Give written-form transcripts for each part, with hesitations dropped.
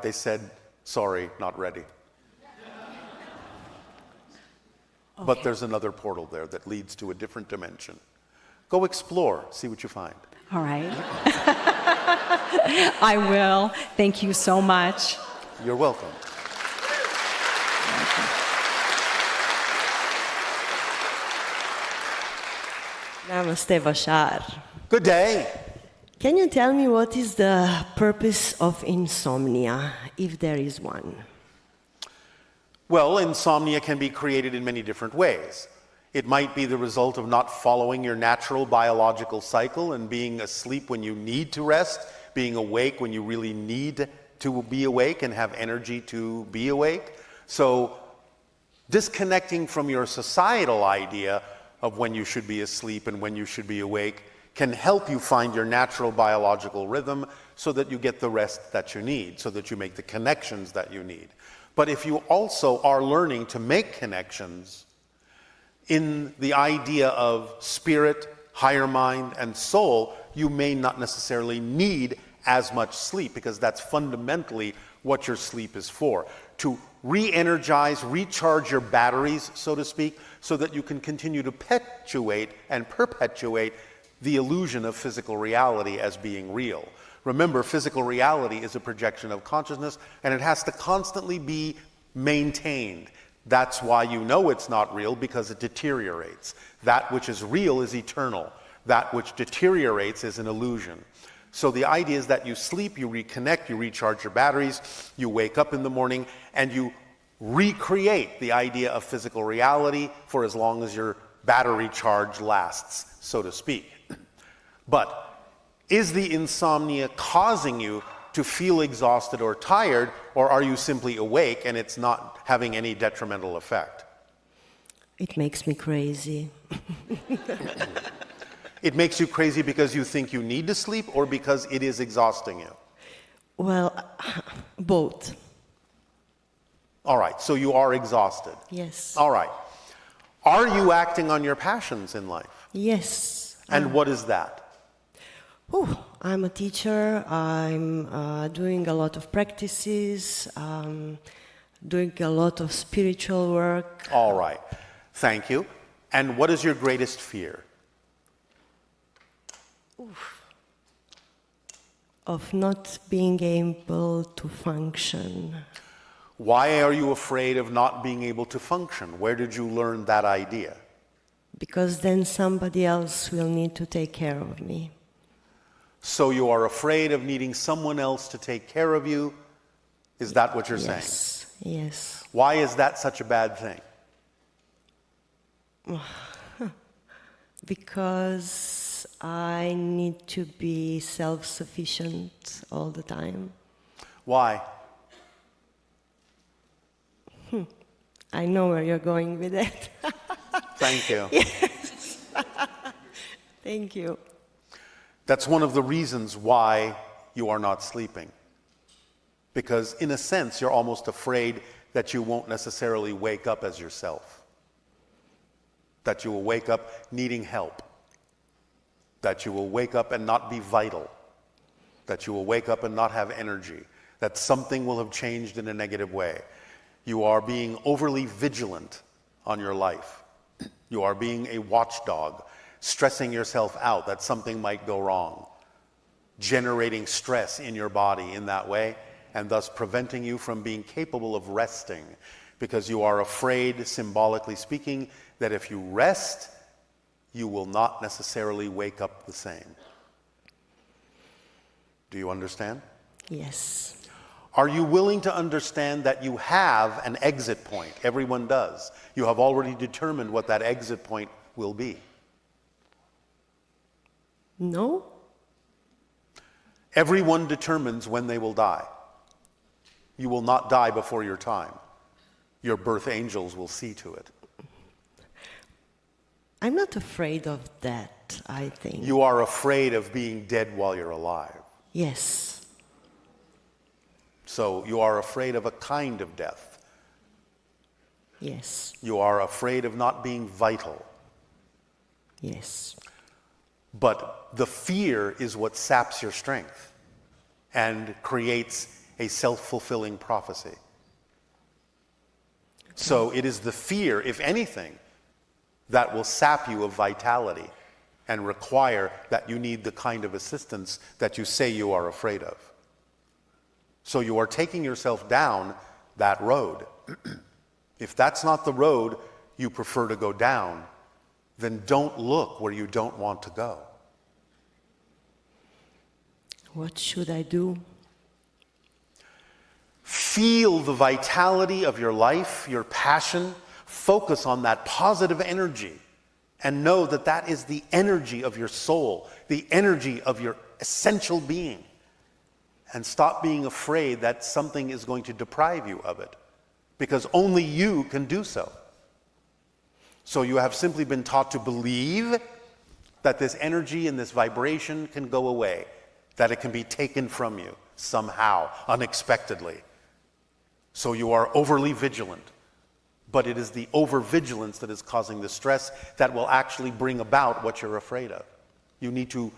They said, sorry, not ready. Okay. But there's another portal there that leads to a different dimension. Go explore, see what you find. All right. I will. Thank you so much. You're welcome. Namaste, Bashar. Good day. Can you tell me what is the purpose of insomnia, if there is one? Well, insomnia can be created in many different ways. It might be the result of not following your natural biological cycle and being asleep when you need to rest, being awake when you really need to be awake and have energy to be awake. So disconnecting from your societal idea of when you should be asleep and when you should be awake can help you find your natural biological rhythm so that you get the rest that you need, so that you make the connections that you need. But if you also are learning to make connections in the idea of spirit, higher mind, and soul, you may not necessarily need as much sleep, because that's fundamentally what your sleep is for. To re-energize, recharge your batteries, so to speak, so that you can continue to perpetuate the illusion of physical reality as being real. Remember, physical reality is a projection of consciousness, and it has to constantly be maintained. That's why you know it's not real, because it deteriorates. That which is real is eternal. That which deteriorates is an illusion. So the idea is that you sleep, you reconnect, you recharge your batteries, you wake up in the morning, and you recreate the idea of physical reality for as long as your battery charge lasts, so to speak. But is the insomnia causing you to feel exhausted or tired, or are you simply awake and it's not having any detrimental effect? It makes me crazy. It makes you crazy because you think you need to sleep, or because it is exhausting you? Well, both. All right, so you are exhausted. Yes. All right. Are you acting on your passions in life? Yes. And what is that? I'm a teacher. I'm doing a lot of practices, doing a lot of spiritual work. All right. Thank you. And what is your greatest fear? Of not being able to function. Why are you afraid of not being able to function? Where did you learn that idea? Because then somebody else will need to take care of me. So you are afraid of needing someone else to take care of you? Is that what you're saying? Yes, yes. Why is that such a bad thing? Because I need to be self-sufficient all the time. Why? I know where you're going with it. Thank you. Yes. Thank you. That's one of the reasons why you are not sleeping. Because in a sense, you're almost afraid that you won't necessarily wake up as yourself. That you will wake up needing help. That you will wake up and not be vital. That you will wake up and not have energy. That something will have changed in a negative way. You are being overly vigilant on your life. You are being a watchdog, stressing yourself out that something might go wrong, generating stress in your body in that way, and thus preventing you from being capable of resting, because you are afraid, symbolically speaking, that if you rest, you will not necessarily wake up the same. Do you understand? Yes. Are you willing to understand that you have an exit point? Everyone does. You have already determined what that exit point will be. No? Everyone determines when they will die. You will not die before your time. Your birth angels will see to it. I'm not afraid of that, I think. You are afraid of being dead while you're alive. Yes. So you are afraid of a kind of death. Yes. You are afraid of not being vital. Yes. But the fear is what saps your strength and creates a self-fulfilling prophecy. So it is the fear, if anything, that will sap you of vitality and require that you need the kind of assistance that you say you are afraid of. So you are taking yourself down that road. If that's not the road you prefer to go down, then don't look where you don't want to go. What should I do? Feel the vitality of your life, your passion. Focus on that positive energy and know that that is the energy of your soul, the energy of your essential being. And stop being afraid that something is going to deprive you of it, because only you can do so. So you have simply been taught to believe that this energy and this vibration can go away, that it can be taken from you somehow, unexpectedly. So you are overly vigilant. But it is the overvigilance that is causing the stress that will actually bring about what you're afraid of. You need to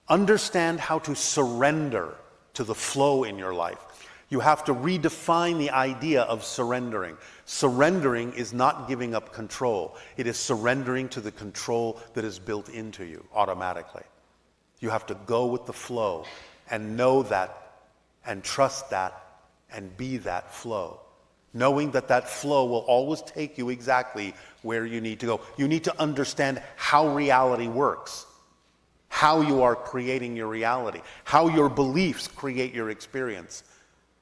understand how to surrender to the flow in your life. You have to redefine the idea of surrendering. Surrendering is not giving up control. It is surrendering to the control that is built into you automatically. You have to go with the flow and know that and trust that and be that flow. Knowing that that flow will always take you exactly where you need to go. You need to understand how reality works, how you are creating your reality, how your beliefs create your experience,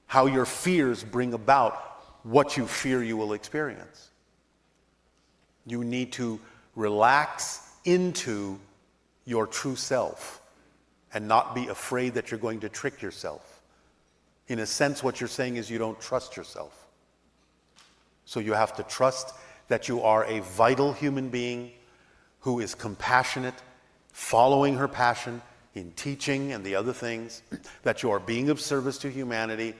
how your fears bring about what you fear you will experience. You need to relax into your true self and not be afraid that you're going to trick yourself. In a sense, what you're saying is you don't trust yourself. So you have to trust that you are a vital human being who is compassionate, following her passion in teaching and the other things, that you are being of service to humanity,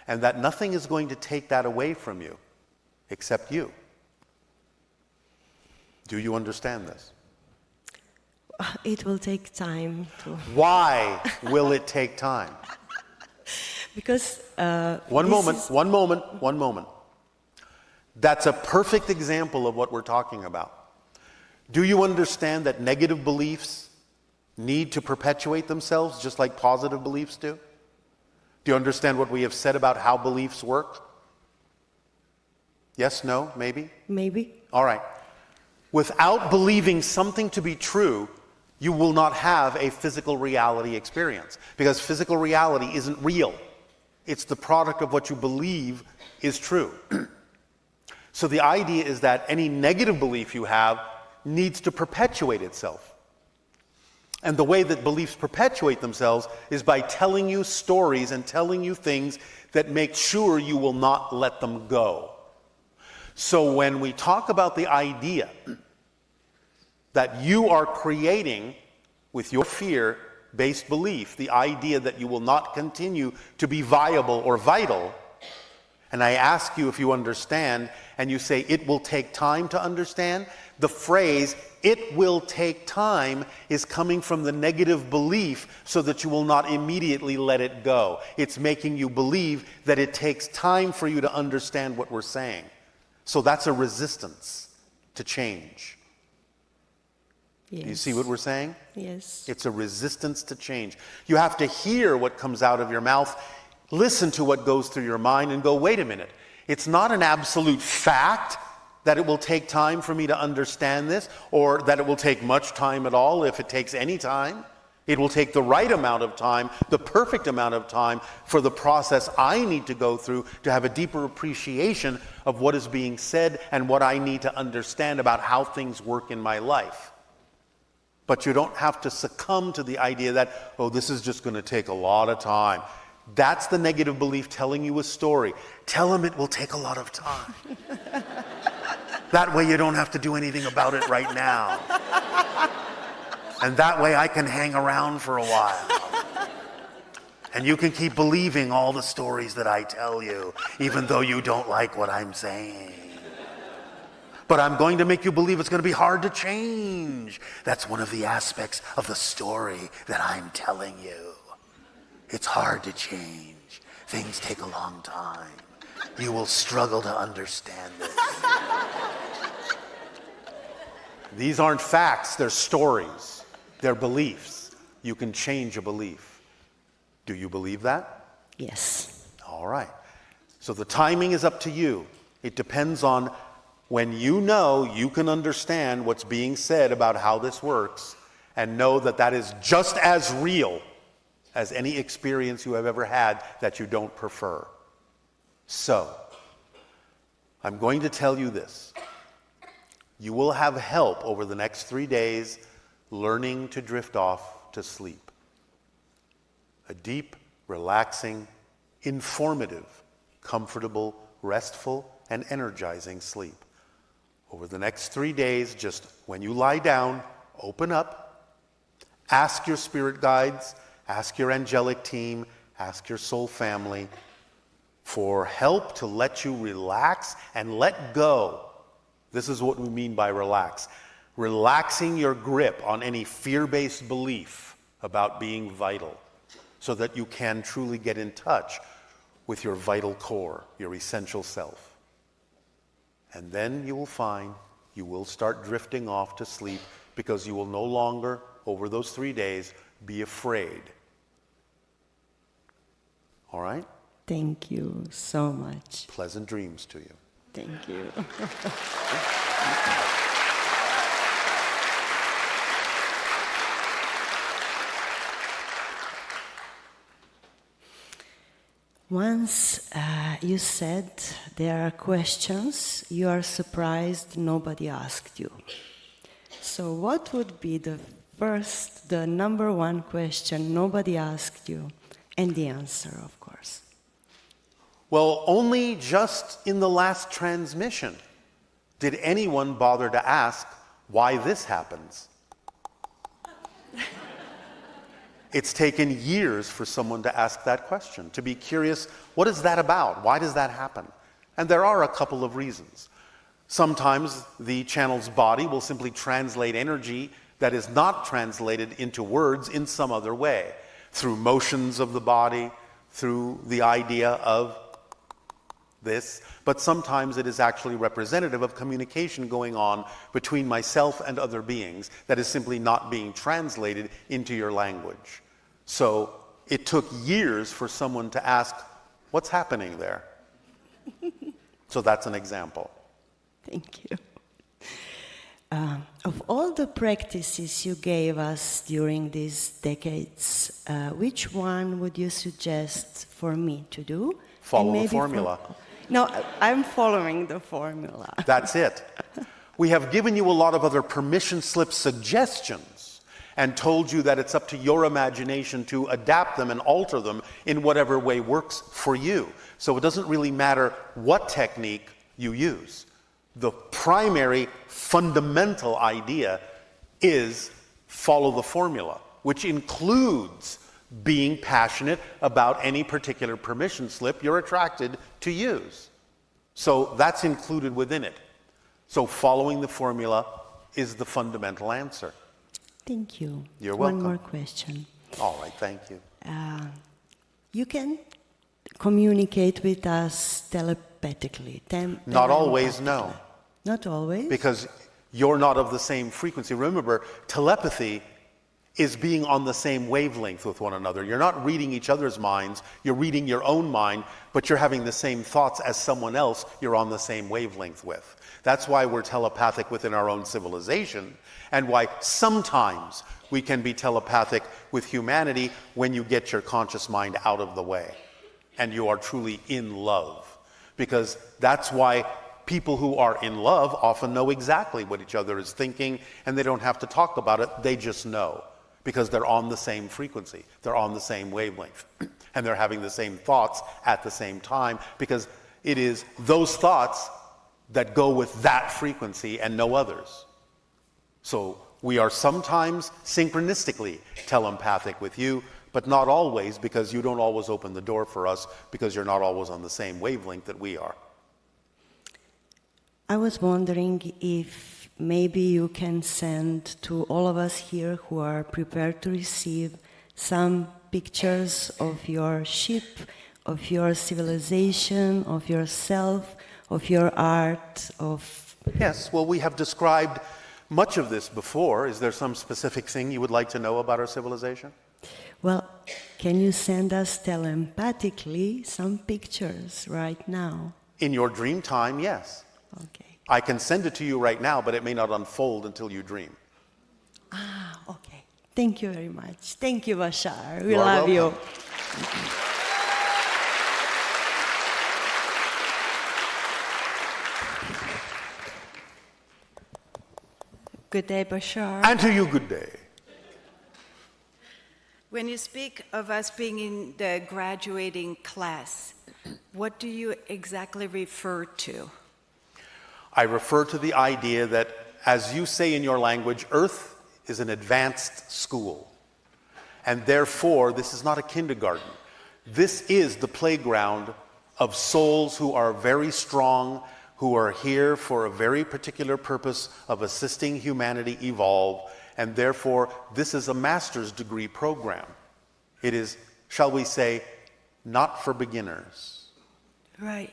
and that nothing is going to take that away from you except you. Do you understand this? It will take time to... Why will it take time? Because... One moment. That's a perfect example of what we're talking about. Do you understand that negative beliefs need to perpetuate themselves just like positive beliefs do? Do you understand what we have said about how beliefs work? Yes, no, maybe? Maybe. All right. Without believing something to be true, you will not have a physical reality experience, because physical reality isn't real. It's the product of what you believe is true. So the idea is that any negative belief you have needs to perpetuate itself. And the way that beliefs perpetuate themselves is by telling you stories and telling you things that make sure you will not let them go. So when we talk about the idea that you are creating with your fear-based belief, the idea that you will not continue to be viable or vital, and I ask you if you understand, and you say, it will take time to understand, the phrase, it will take time, is coming from the negative belief so that you will not immediately let it go. It's making you believe that it takes time for you to understand what we're saying. So that's a resistance to change. Yes. You see what we're saying? Yes. It's a resistance to change. You have to hear what comes out of your mouth, listen to what goes through your mind, and go, wait a minute. It's not an absolute fact that it will take time for me to understand this, or that it will take much time at all if it takes any time. It will take the right amount of time, the perfect amount of time for the process I need to go through to have a deeper appreciation of what is being said and what I need to understand about how things work in my life. But you don't have to succumb to the idea that, oh, this is just going to take a lot of time. That's the negative belief telling you a story. Tell them it will take a lot of time. That way you don't have to do anything about it right now. And that way I can hang around for a while. And you can keep believing all the stories that I tell you, even though you don't like what I'm saying. But I'm going to make you believe it's going to be hard to change. That's one of the aspects of the story that I'm telling you. It's hard to change. things take a long time. You will struggle to understand this. These aren't facts, they're stories. They're beliefs. You can change a belief. Do you believe that? Yes. All right. So the timing is up to you. It depends on when you know you can understand what's being said about how this works and know that that is just as real as any experience you have ever had that you don't prefer. So, I'm going to tell you this. You will have help over the next 3 days learning to drift off to sleep. A deep, relaxing, informative, comfortable, restful, and energizing sleep. Over the next 3 days, just when you lie down, open up, ask your spirit guides, ask your angelic team, ask your soul family for help to let you relax and let go. This is what we mean by relax. Relaxing your grip on any fear-based belief about being vital so that you can truly get in touch with your vital core, your essential self. And then you will find you will start drifting off to sleep because you will no longer, over those 3 days, be afraid. All right? Thank you so much. Pleasant dreams to you. Thank you. Once you said there are questions you are surprised nobody asked you. So what would be the number one question nobody asked you, and the answer, of course? Well, only just in the last transmission did anyone bother to ask why this happens. It's taken years for someone to ask that question, to be curious, what is that about? Why does that happen? And there are a couple of reasons. Sometimes the channel's body will simply translate energy that is not translated into words in some other way, through motions of the body, through the idea of this, but sometimes it is actually representative of communication going on between myself and other beings that is simply not being translated into your language. So it took years for someone to ask, what's happening there? So that's an example. Thank you. Of all the practices you gave us during these decades, which one would you suggest for me to do? Follow the formula. No, I'm following the formula. That's it. We have given you a lot of other permission slip suggestions and told you that it's up to your imagination to adapt them and alter them in whatever way works for you. So it doesn't really matter what technique you use. The primary fundamental idea is follow the formula, which includes being passionate about any particular permission slip you're attracted to use. So that's included within it. So following the formula is the fundamental answer. Thank you. You're welcome. One more question. All right, thank you. You can communicate with us telepathically. Not always, no. Not always? Because you're not of the same frequency. Remember, telepathy is being on the same wavelength with one another. You're not reading each other's minds, you're reading your own mind, but you're having the same thoughts as someone else you're on the same wavelength with. That's why we're telepathic within our own civilization, and why sometimes we can be telepathic with humanity when you get your conscious mind out of the way, and you are truly in love. Because that's why people who are in love often know exactly what each other is thinking, and they don't have to talk about it, they just know. Because they're on the same frequency, they're on the same wavelength, and they're having the same thoughts at the same time, because it is those thoughts that go with that frequency and no others. So we are sometimes synchronistically telepathic with you, but not always, because you don't always open the door for us, because you're not always on the same wavelength that we are. I was wondering if maybe you can send to all of us here who are prepared to receive some pictures of your ship of your civilization, of yourself, of your art, of... Yes, well, we have described much of this before. Is there some specific thing you would like to know about our civilization? Well, can you send us telepathically some pictures right now? In your dream time, yes. Okay. I can send it to you right now, but it may not unfold until you dream. Ah, okay. Thank you very much. Thank you, Bashar. We You are love you. welcome. Good day, Bashar. And to you, good day. When you speak of us being in the graduating class, what do you exactly refer to? I refer to the idea that, as you say in your language, Earth is an advanced school. And therefore, this is not a kindergarten. This is the playground of souls who are very strong, who are here for a very particular purpose of assisting humanity evolve, and therefore this is a master's degree program. It is, shall we say, not for beginners. Right.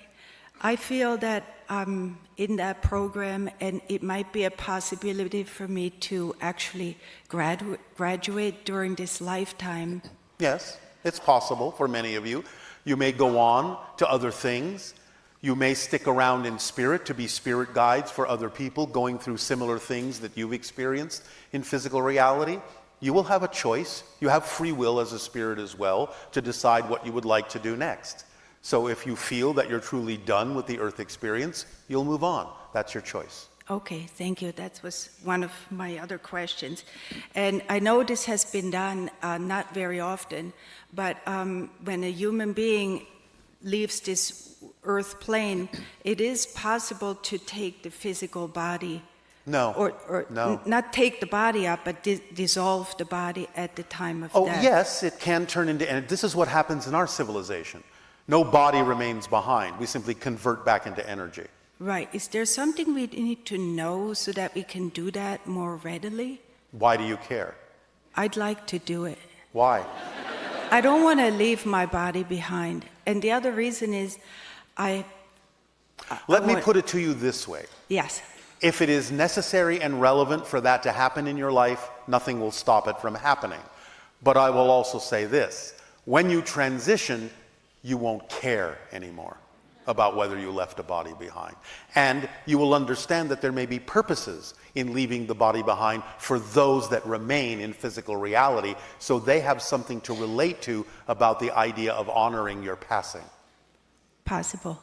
I feel that I'm in that program, and it might be a possibility for me to actually graduate during this lifetime. Yes, it's possible for many of you. You may go on to other things. You may stick around in spirit to be spirit guides for other people going through similar things that you've experienced in physical reality. You will have a choice. You have free will as a spirit as well to decide what you would like to do next. So if you feel that you're truly done with the earth experience, you'll move on. That's your choice. Okay, thank you. That was one of my other questions. And I know this has been done not very often, but when a human being leaves this earth plane, it is possible to take the physical body. No. Or no. Not take the body up, but dissolve the body at the time of Oh, death. yes, it can turn into, and this is what happens in our civilization. No body remains behind. We simply convert back into energy. Right. Is there something we need to know so that we can do that more readily? Why do you care? I'd like to do it. Why? I don't want to leave my body behind. And the other reason is Let me put it to you this way. Yes. If it is necessary and relevant for that to happen in your life, nothing will stop it from happening. But I will also say this. When you transition, you won't care anymore about whether you left a body behind. And you will understand that there may be purposes in leaving the body behind for those that remain in physical reality, so they have something to relate to about the idea of honoring your passing. Possible.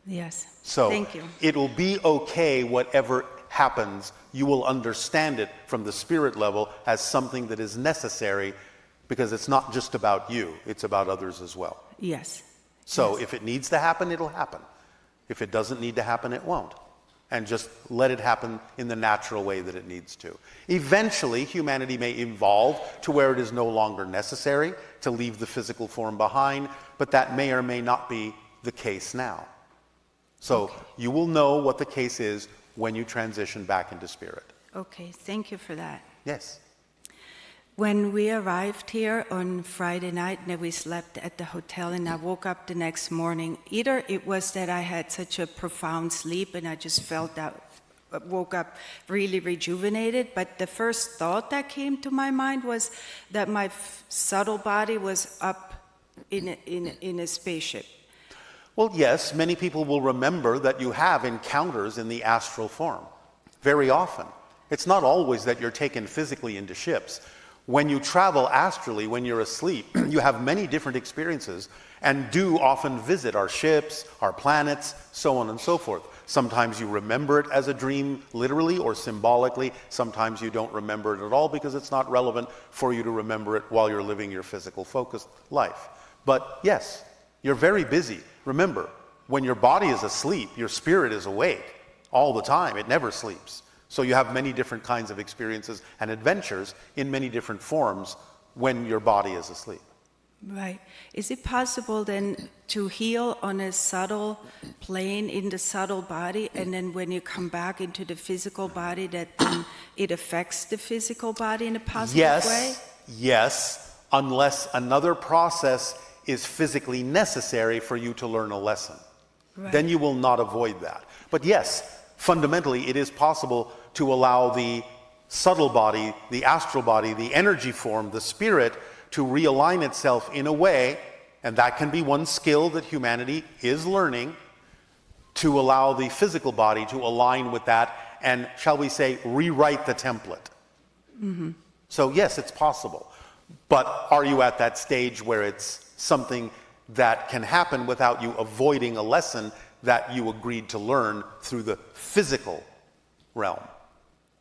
Yes. So thank you. It'll be okay whatever happens. You will understand it from the spirit level as something that is necessary, because it's not just about you, it's about others as well. Yes. So Yes. if it needs to happen, it'll happen. If it doesn't need to happen, it won't. And just let it happen in the natural way that it needs to. Eventually, humanity may evolve to where it is no longer necessary to leave the physical form behind, but that may or may not be the case now. So you will know what the case is when you transition back into spirit. Okay, thank you for that. Yes. When we arrived here on Friday night, and we slept at the hotel, and I woke up the next morning, either it was that I had such a profound sleep and I just felt that woke up really rejuvenated, but the first thought that came to my mind was that my subtle body was up in a spaceship. Well, yes, many people will remember that you have encounters in the astral form very often. It's not always that you're taken physically into ships. When you travel astrally, when you're asleep, you have many different experiences and do often visit our ships, our planets, so on and so forth. Sometimes you remember it as a dream, literally or symbolically. Sometimes you don't remember it at all because it's not relevant for you to remember it while you're living your physical focused life. But yes, you're very busy. Remember, when your body is asleep, your spirit is awake all the time. It never sleeps. So you have many different kinds of experiences and adventures in many different forms when your body is asleep. Right. Is it possible then to heal on a subtle plane in the subtle body, and then when you come back into the physical body, that it affects the physical body in a positive way? Yes, unless another process is physically necessary for you to learn a lesson. Right. Then you will not avoid that. But yes, fundamentally, it is possible to allow the subtle body, the astral body, the energy form, the spirit, to realign itself in a way, and that can be one skill that humanity is learning, to allow the physical body to align with that and, shall we say, rewrite the template. Mm-hmm. So yes, it's possible. But are you at that stage where it's something that can happen without you avoiding a lesson that you agreed to learn through the physical realm?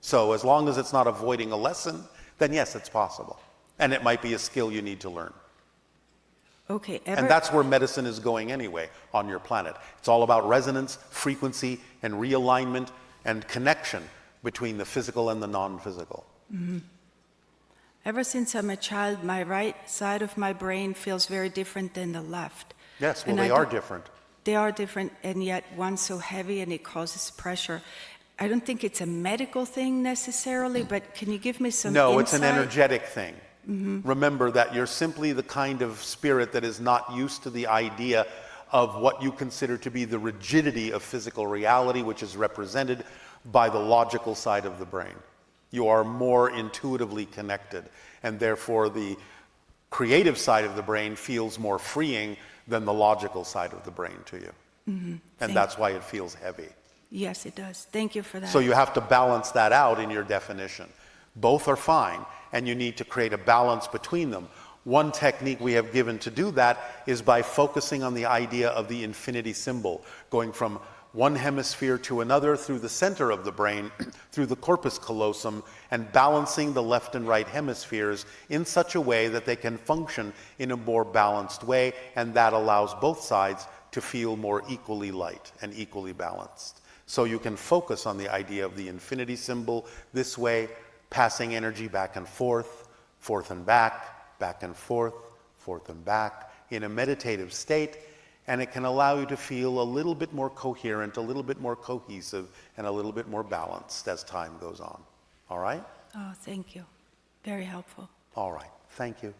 So as long as it's not avoiding a lesson, then yes, it's possible. And it might be a skill you need to learn. Okay. And that's where medicine is going anyway on your planet. It's all about resonance, frequency, and realignment and connection between the physical and the non-physical. Mm-hmm. Ever since I'm a child, my right side of my brain feels very different than the left. Yes, well, And they are different. They are different, and yet one's so heavy and it causes pressure. I don't think it's a medical thing necessarily, but can you give me some insight? No, it's an energetic thing. Mm-hmm. Remember that you're simply the kind of spirit that is not used to the idea of what you consider to be the rigidity of physical reality, which is represented by the logical side of the brain. You are more intuitively connected, and therefore the creative side of the brain feels more freeing than the logical side of the brain to you. Mm-hmm. And that's why it feels heavy. Yes, it does. Thank you for that. So you have to balance that out in your definition. Both are fine, and you need to create a balance between them. One technique we have given to do that is by focusing on the idea of the infinity symbol, going from one hemisphere to another through the center of the brain, through the corpus callosum, and balancing the left and right hemispheres in such a way that they can function in a more balanced way, and that allows both sides to feel more equally light and equally balanced. So you can focus on the idea of the infinity symbol this way, passing energy back and forth and back and forth and back, in a meditative state, and it can allow you to feel a little bit more coherent, a little bit more cohesive, and a little bit more balanced as time goes on. All right? Oh, thank you. Very helpful. All right. Thank you.